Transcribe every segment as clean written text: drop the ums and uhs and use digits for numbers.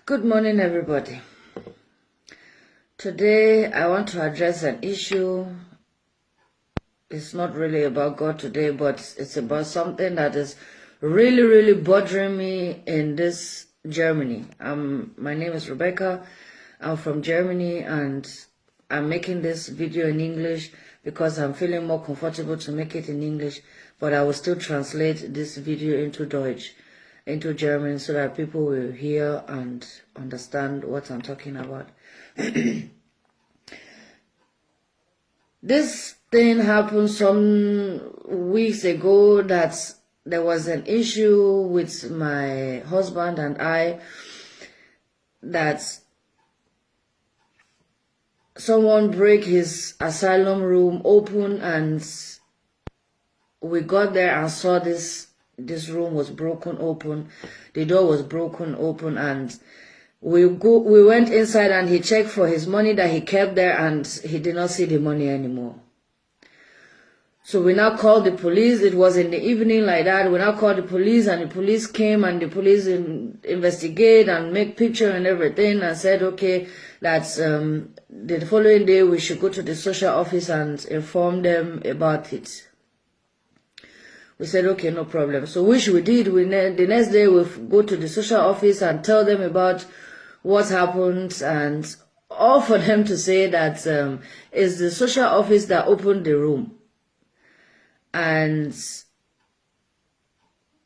Good morning, everybody. Today, I want to address an issue. It's not really about God today, but it's about something that is really bothering me in this Germany. My name is Rebecca. I'm from Germany, and I'm making this video in English because I'm feeling more comfortable to make it in English, but I will still translate this video into Deutsch, into German, so that people will hear and understand what I'm talking about. This thing happened some weeks ago that there was an issue with my husband and I, that someone break his asylum room open, and we got there and saw this room was broken open. The door was broken open, and we went inside, and he checked for his money that he kept there, and he did not see the money anymore. So we now called the police. It was in the evening like that. We now called the police, and the police came, and the police investigate and make picture and everything, and said, okay, that the following day we should go to the social office and inform them about it. We said, okay, no problem. So which we did. The next day we go to the social office and tell them about what happened, and all for them to say that it's the social office that opened the room. And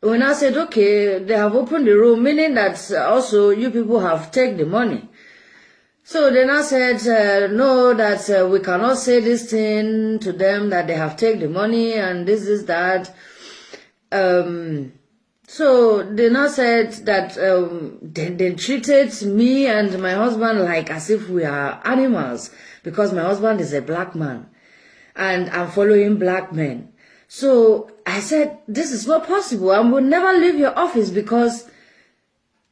when I said, okay, they have opened the room, meaning that also you people have taken the money. So then I said, no, that we cannot say this thing to them, that they have taken the money and this is that. So they now said that they treated me and my husband like as if we are animals, because my husband is a black man and I'm following black men. So I said, this is not possible. I will never leave your office, because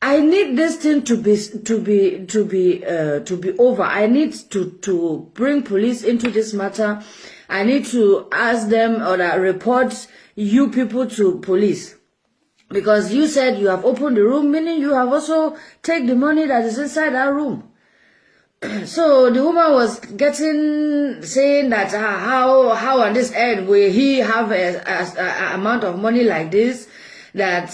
I need this thing to be over. I need to bring police into this matter. I need to ask them or report you people to police, because you said you have opened the room, meaning you have also taken the money that is inside that room. So the woman was saying that how on this earth will he have a amount of money like this, that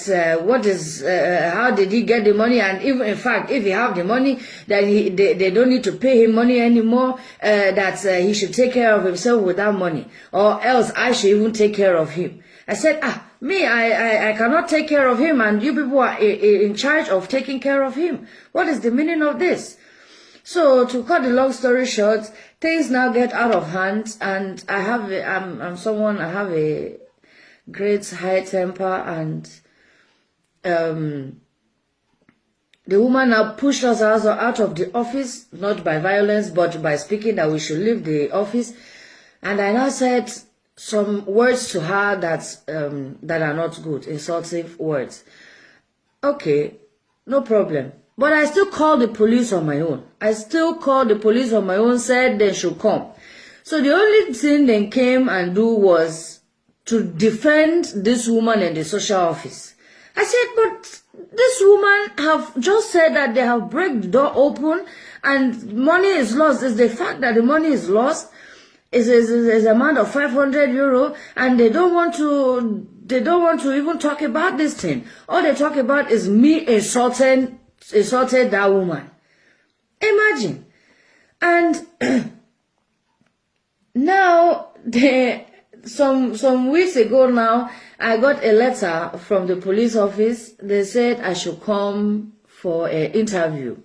how did he get the money, and even in fact if he have the money, that they don't need to pay him money anymore, that he should take care of himself with that money, or else I should even take care of him. I said, I cannot take care of him, and you people are in charge of taking care of him. What is the meaning of this? So to cut the long story short, things now get out of hand, and I have a great high temper, and the woman now pushed us out of the office, not by violence, but by speaking that we should leave the office. And I now said some words to her that are not good, insulting words. Okay, no problem. But I still called the police on my own. Said they should come. So the only thing they came and do was to defend this woman in the social office. I said, but this woman have just said that they have break the door open and money is lost. It's the fact that the money is lost. Is an amount of 500 euro, and they don't want to even talk about this thing. All they talk about is me insulted that woman. Imagine. And now some weeks ago now, I got a letter from the police office. They said I should come for an interview,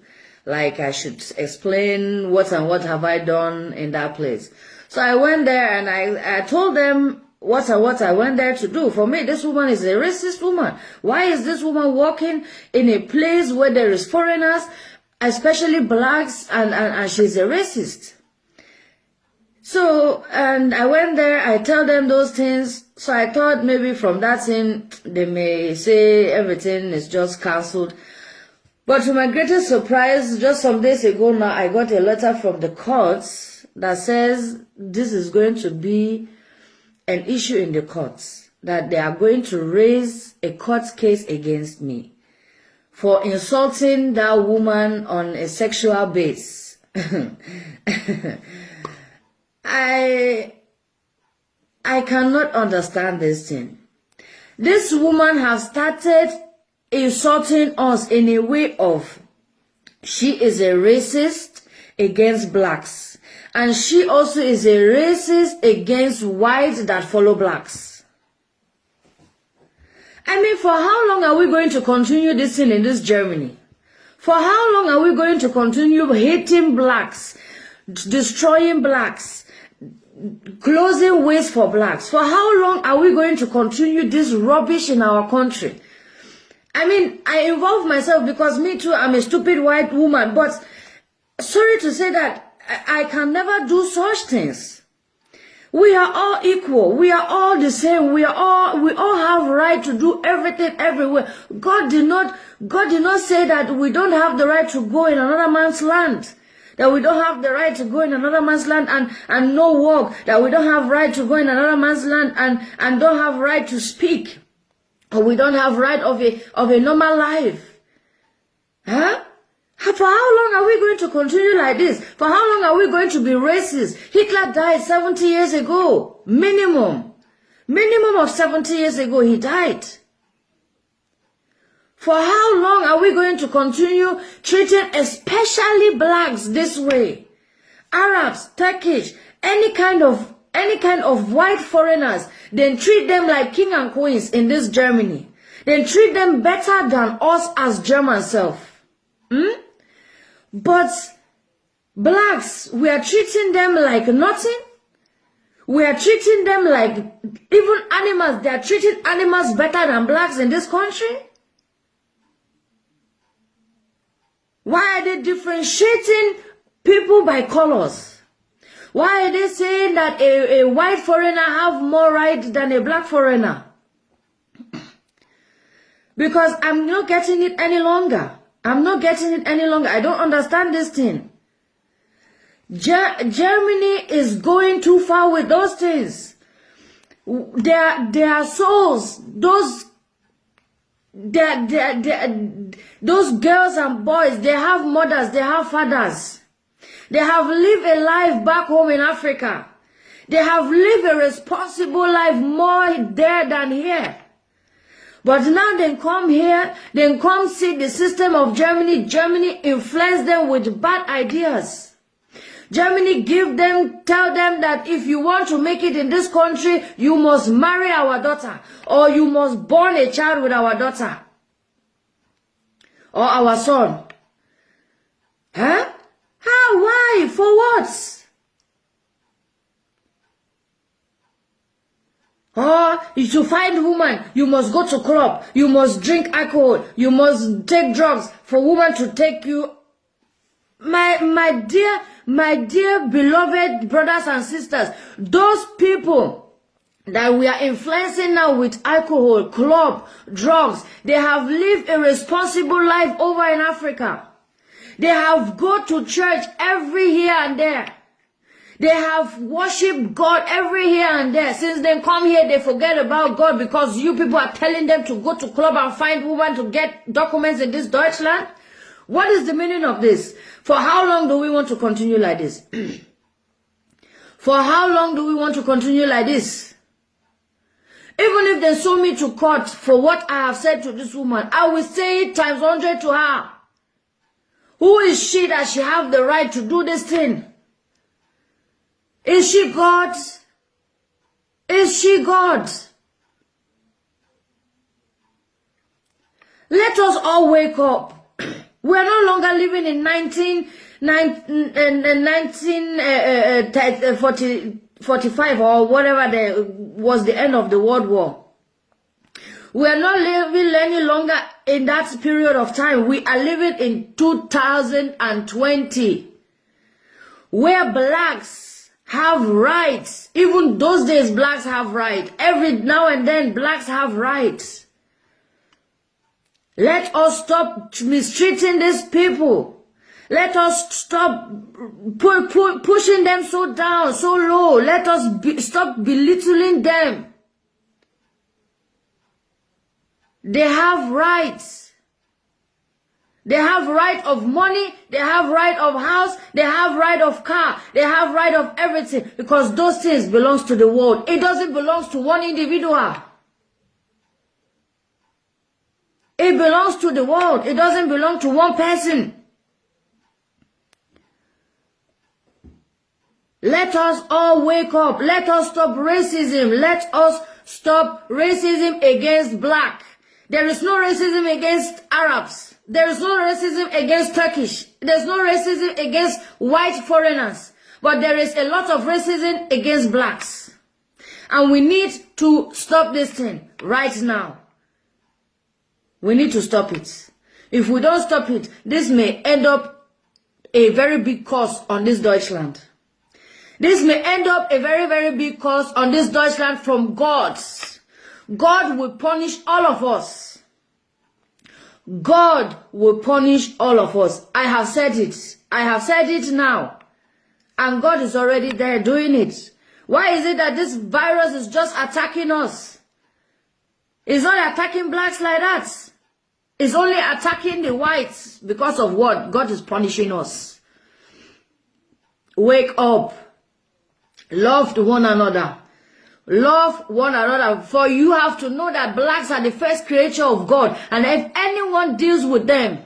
like I should explain what have I done in that place. So I went there, and I told them what I went there to do. For me, this woman is a racist woman. Why is this woman walking in a place where there is foreigners, especially blacks, and she's a racist? So, and I went there, I tell them those things. So I thought maybe from that thing, they may say everything is just cancelled. But to my greatest surprise, just some days ago now, I got a letter from the courts that says this is going to be an issue in the courts, that they are going to raise a court case against me for insulting that woman on a sexual base. I cannot understand this thing. This woman has started insulting us in a way of she is a racist against blacks, and she also is a racist against whites that follow blacks. I mean, for how long are we going to continue this thing in this Germany? For how long are we going to continue hating blacks, destroying blacks, closing ways for blacks? For how long are we going to continue this rubbish in our country? I mean, I involve myself because me too, I'm a stupid white woman, but sorry to say that I can never do such things. We are all equal. We are all the same. We all have right to do everything everywhere. God did not say that we don't have the right to go in another man's land. That we don't have the right to go in another man's land and no work. That we don't have right to go in another man's land and don't have right to speak. Or we don't have right of a normal life. Huh? For how long are we going to continue like this? For how long are we going to be racist? Hitler died 70 years ago. Minimum of 70 years ago he died. For how long are we going to continue treating especially blacks this way? Arabs, Turkish, any kind of white foreigners, then treat them like king and queens in this Germany. Then treat them better than us as German self. But blacks, we are treating them like nothing. We are treating them like even animals. They are treating animals better than blacks in this country. Why are they differentiating people by colors? Why are they saying that a white foreigner have more right than a black foreigner? Because I'm not getting it any longer. I don't understand this thing. Germany is going too far with those things. Their souls, those girls and boys, they have mothers, they have fathers. They have lived a life back home in Africa. They have lived a responsible life more there than here. But now they come here, they come see the system of Germany. Germany influence them with bad ideas. Germany tell them that if you want to make it in this country, you must marry our daughter, or you must born a child with our daughter, or our son. Huh? How? Why? For what? Or to find woman, you must go to club, you must drink alcohol, you must take drugs for woman to take you. My dear beloved brothers and sisters, those people that we are influencing now with alcohol, club, drugs, they have lived a responsible life over in Africa. They have go to church every here and there. They have worshipped God every here and there. Since they come here, they forget about God because you people are telling them to go to club and find women to get documents in this Deutschland. What is the meaning of this? For how long do we want to continue like this? For how long do we want to continue like this? Even if they sue me to court for what I have said to this woman, I will say it times 100 to her. Who is she that she have the right to do this thing? Is she God? Is she God? Let us all wake up. We are no longer living in 1945 or whatever was the end of the World War. We are not living any longer in that period of time. We are living in 2020, where blacks have rights. Even those days, blacks have rights. Every now and then, blacks have rights. Let us stop mistreating these people. Let us stop pushing them so down, so low. Let us stop belittling them. They have rights. They have right of money, they have right of house, they have right of car, they have right of everything, because those things belongs to the world. It doesn't belong to one individual. It belongs to the world. It doesn't belong to one person. Let us all wake up. Let us stop racism. Let us stop racism against black. There is no racism against Arabs. There is no racism against Turkish. There's no racism against white foreigners. But there is a lot of racism against blacks. And we need to stop this thing right now. We need to stop it. If we don't stop it, this may end up a very big cost on this Deutschland. This may end up a very, very big cost on this Deutschland from God. God will punish all of us. God will punish all of us. I have said it. I have said it now. And God is already there doing it. Why is it that this virus is just attacking us? It's not attacking blacks like that. It's only attacking the whites because of what? God is punishing us. Wake up. Love one another. Love one another. For you have to know that blacks are the first creature of God. And if anyone deals with them,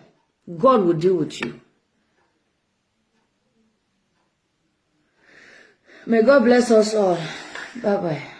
God will deal with you. May God bless us all. Bye-bye.